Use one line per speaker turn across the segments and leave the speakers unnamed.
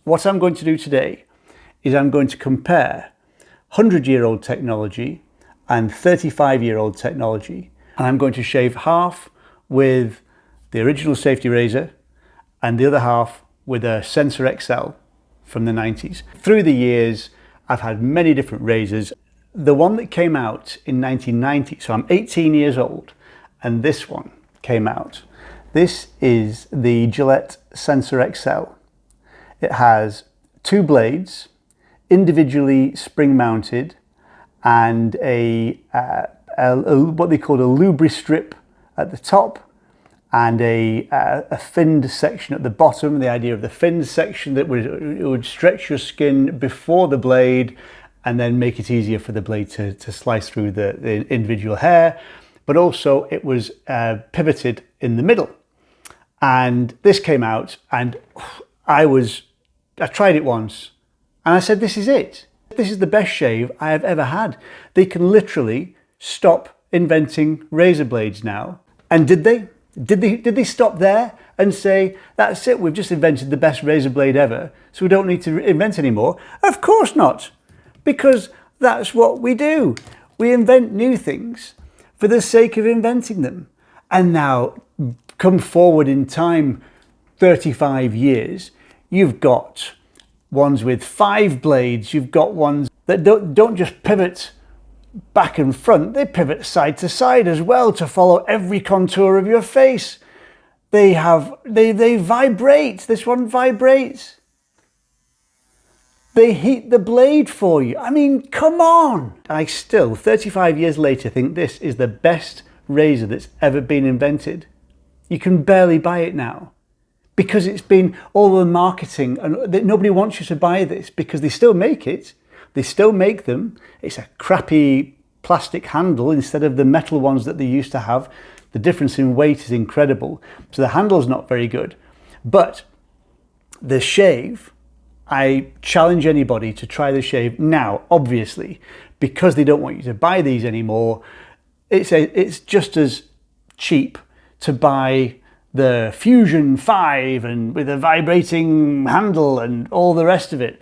What I'm going to do today is I'm going to compare 100-year-old technology and 35-year-old technology. And I'm going to shave half with the original safety razor and the other half with a Sensor Excel from the 90s. Through the years, I've had many different razors. The one that came out in 1990, so I'm 18 years old, and this one came out. This is the Gillette Sensor Excel. It has two blades, individually spring mounted, and what they call a lubri-strip at the top, and a finned section at the bottom. The idea of the finned section that would stretch your skin before the blade and then make it easier for the blade to slice through the individual hair. But also it was pivoted in the middle. And this came out, and I tried it once and I said, this is it. This is the best shave I have ever had. They can literally stop inventing razor blades now. And did they? Did they stop there and say, that's it, we've just invented the best razor blade ever, so we don't need to invent anymore? Of course not, because that's what we do. We invent new things for the sake of inventing them. And now, come forward in time 35 years, you've got ones with 5 blades, you've got ones that don't just pivot back and front, they pivot side to side as well to follow every contour of your face. They vibrate. This one vibrates. They heat the blade for you. I mean, come on. I still, 35 years later, think this is the best razor that's ever been invented. You can barely buy it now because it's been all the marketing, and nobody wants you to buy this because they still make it. They still make them. It's a crappy plastic handle instead of the metal ones that they used to have. The difference in weight is incredible. So the handle's not very good. But the shave, I challenge anybody to try the shave now, obviously, because they don't want you to buy these anymore. It's just as cheap to buy the Fusion 5 and with a vibrating handle and all the rest of it.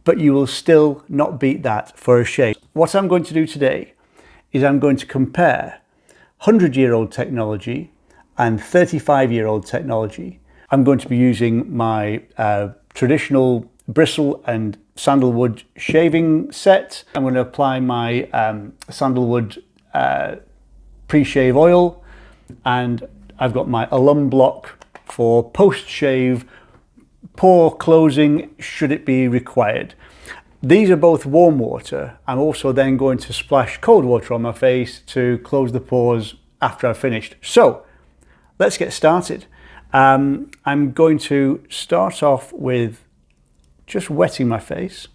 But you will still not beat that for a shave. What I'm going to do today is I'm going to compare 100-year-old technology and 35-year-old technology. I'm going to be using my traditional bristle and sandalwood shaving set. I'm going to apply my sandalwood pre-shave oil, and I've got my alum block for post-shave pore closing should it be required. These are both warm water. I'm also then going to splash cold water on my face to close the pores after I've finished. So let's get started. I'm going to start off with just wetting my face.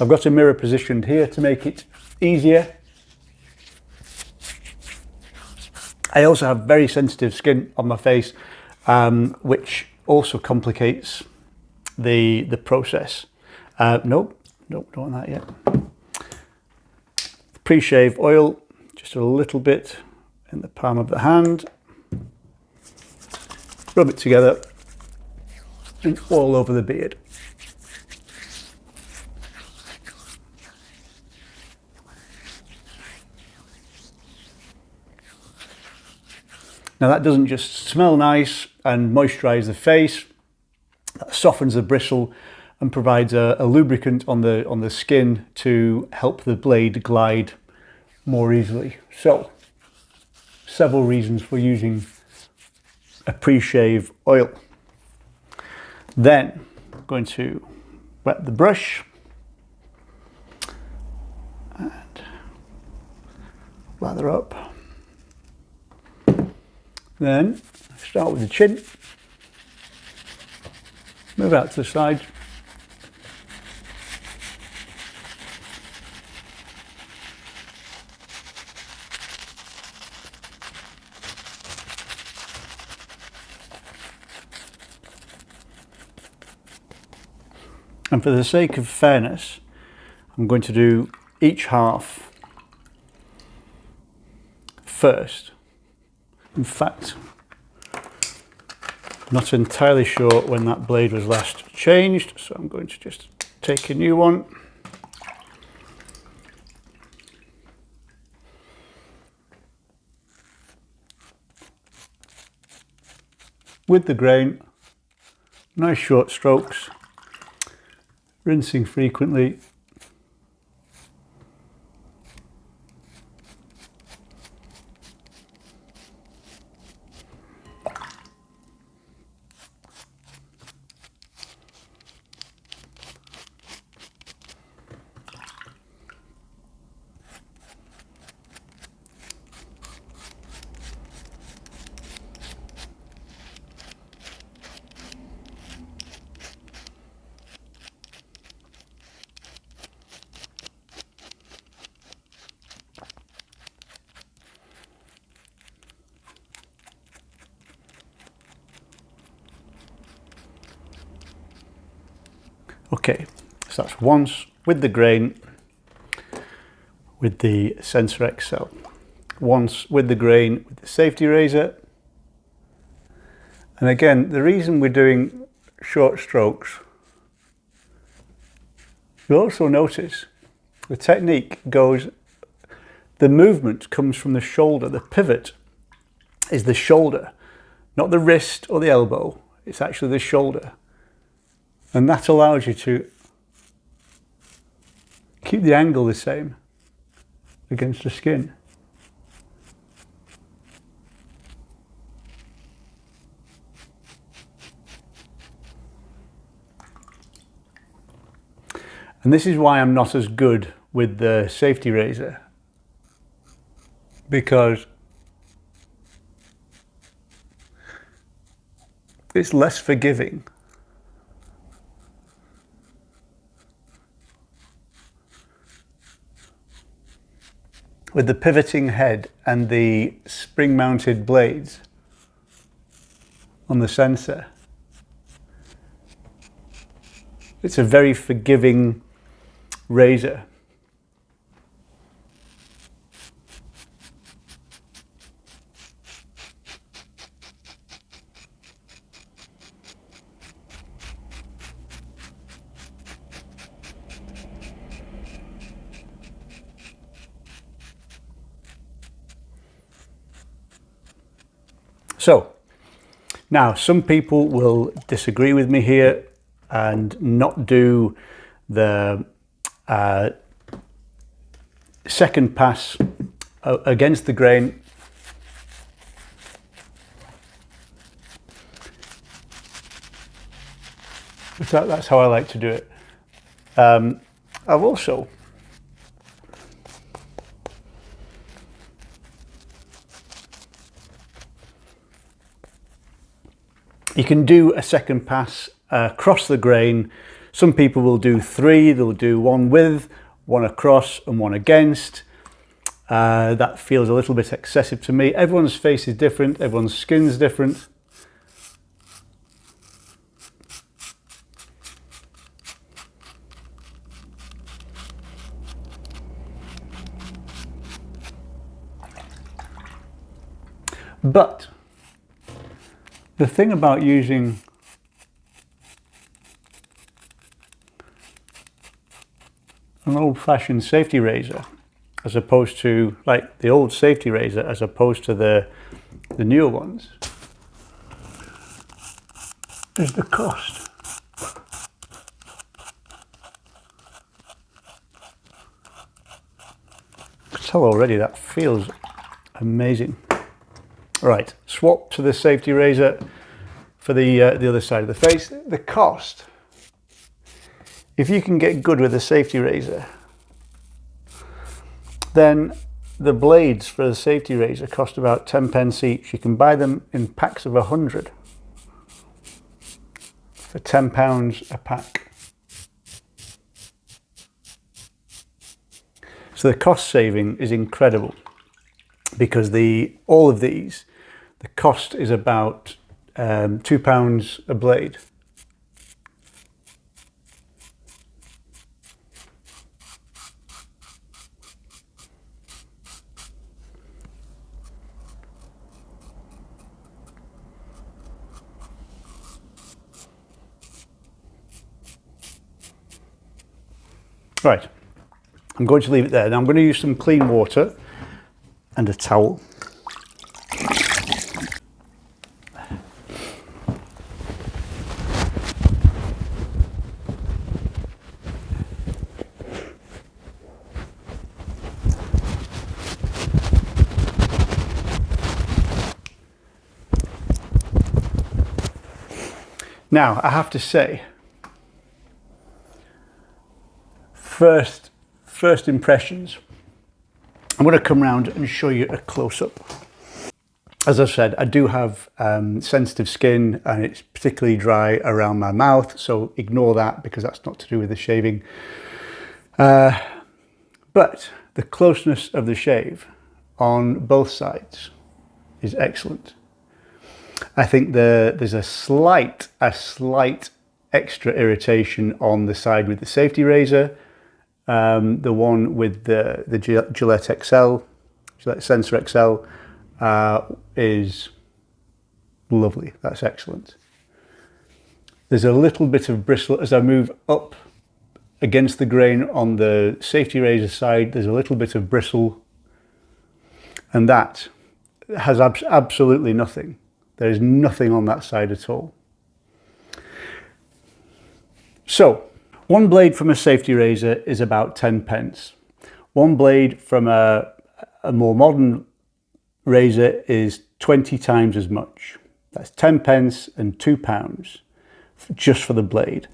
I've got a mirror positioned here to make it easier. I also have very sensitive skin on my face, which also complicates the process. Nope, don't want that yet. Pre-shave oil, just a little bit in the palm of the hand. Rub it together and all over the beard. Now that doesn't just smell nice and moisturize the face, that softens the bristle and provides a lubricant on the skin to help the blade glide more easily. So, several reasons for using a pre-shave oil. Then I'm going to wet the brush and lather up. Then start with the chin, move out to the side, and for the sake of fairness, I'm going to do each half first. In fact, Not entirely sure when that blade was last changed, so I'm going to just take a new one. With the grain, nice short strokes, rinsing frequently. Okay, so that's once with the grain, with the Sensor Excel. Once with the grain, with the safety razor. And again, the reason we're doing short strokes, you'll also notice the technique goes, the movement comes from the shoulder. The pivot is the shoulder, not the wrist or the elbow. It's actually the shoulder. And that allows you to keep the angle the same against the skin. And this is why I'm not as good with the safety razor, because it's less forgiving. With the pivoting head and the spring-mounted blades on the sensor, it's a very forgiving razor. So, now some people will disagree with me here and not do the second pass against the grain. But that's how I like to do it. I've also you can do a second pass across the grain. Some people will do 3, they'll do one with, one across and one against. That feels a little bit excessive to me. Everyone's face is different, everyone's skin's different. But the thing about using an old-fashioned safety razor, as opposed to like the old safety razor, as opposed to the newer ones, is the cost. I can tell already that feels amazing. Right, swap to the safety razor for the other side of the face. The cost, if you can get good with a safety razor, then the blades for the safety razor cost about 10p each. You can buy them in packs of 100 for £10 a pack. So the cost saving is incredible, because all of these, the cost is about £2 a blade. Right, I'm going to leave it there. Now I'm going to use some clean water and a towel. Now, I have to say, first impressions, I'm going to come around and show you a close-up. As I've said, I do have sensitive skin and it's particularly dry around my mouth, so ignore that because that's not to do with the shaving. But the closeness of the shave on both sides is excellent. I think there's a slight extra irritation on the side with the safety razor. The one with the Gillette Excel, Gillette Sensor Excel, is lovely. That's excellent. There's a little bit of bristle as I move up against the grain on the safety razor side. There's a little bit of bristle, and that has absolutely nothing. There is nothing on that side at all. So, one blade from a safety razor is about 10 pence. One blade from a more modern razor is 20 times as much. That's 10 pence and £2 just for the blade.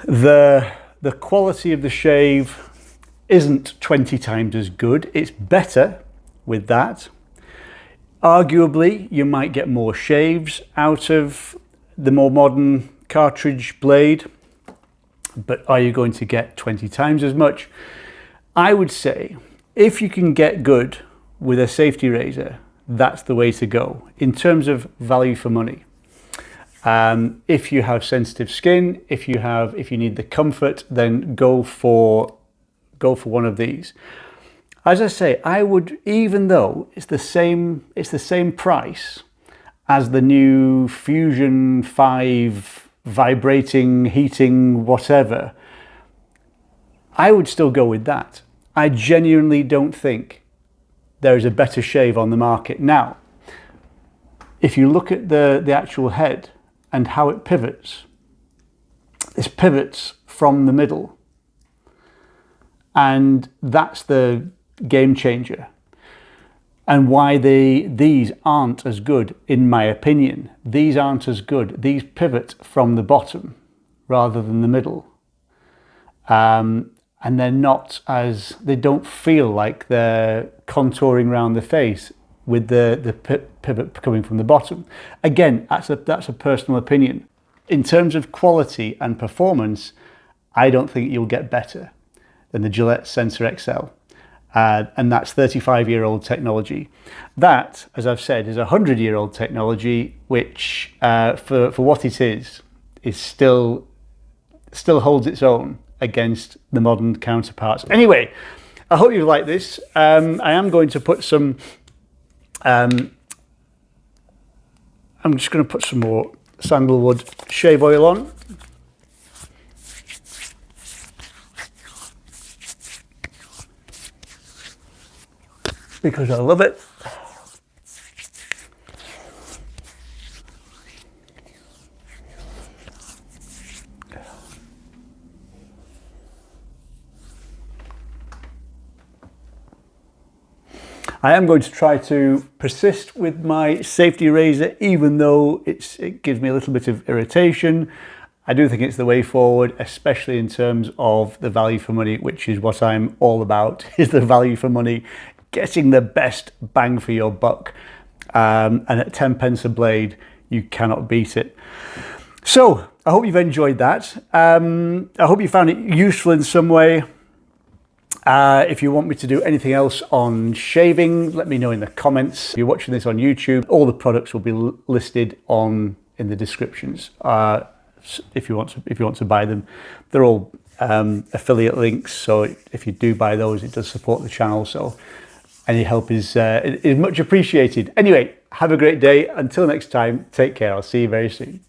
The quality of the shave isn't 20 times as good. It's better with that. Arguably, you might get more shaves out of the more modern cartridge blade, but are you going to get 20 times as much? I would say if you can get good with a safety razor, that's the way to go in terms of value for money. If you have sensitive skin, if you need the comfort, then go for one of these. As I say, I would, even though it's the same price as the new Fusion 5 vibrating, heating, whatever, I would still go with that. I genuinely don't think there is a better shave on the market. Now, if you look at the actual head and how it pivots, this pivots from the middle, and that's the game changer, and why these aren't as good, in my opinion. These aren't as good. These pivot from the bottom rather than the middle, and they don't feel like they're contouring around the face with the pivot coming from the bottom. Again, that's a personal opinion. In terms of quality and performance, I don't think you'll get better than the Gillette Sensor Excel. And that's 35-year-old technology. That, as I've said, is 100-year-old technology, which for what it is still holds its own against the modern counterparts. Anyway, I hope you like this. I am going to put some. I'm just going to put some more sandalwood shave oil on. Because I love it. I am going to try to persist with my safety razor, even though it gives me a little bit of irritation. I do think it's the way forward, especially in terms of the value for money, which is what I'm all about, is the value for money. Getting the best bang for your buck, and at 10 pence a blade, you cannot beat it. So I hope you've enjoyed that. I hope you found it useful in some way. If you want me to do anything else on shaving, let me know in the comments. If you're watching this on YouTube, all the products will be listed in the descriptions. If you want to buy them, they're all affiliate links. So if you do buy those, it does support the channel. So any help is much appreciated. Anyway, have a great day. Until next time, take care. I'll see you very soon.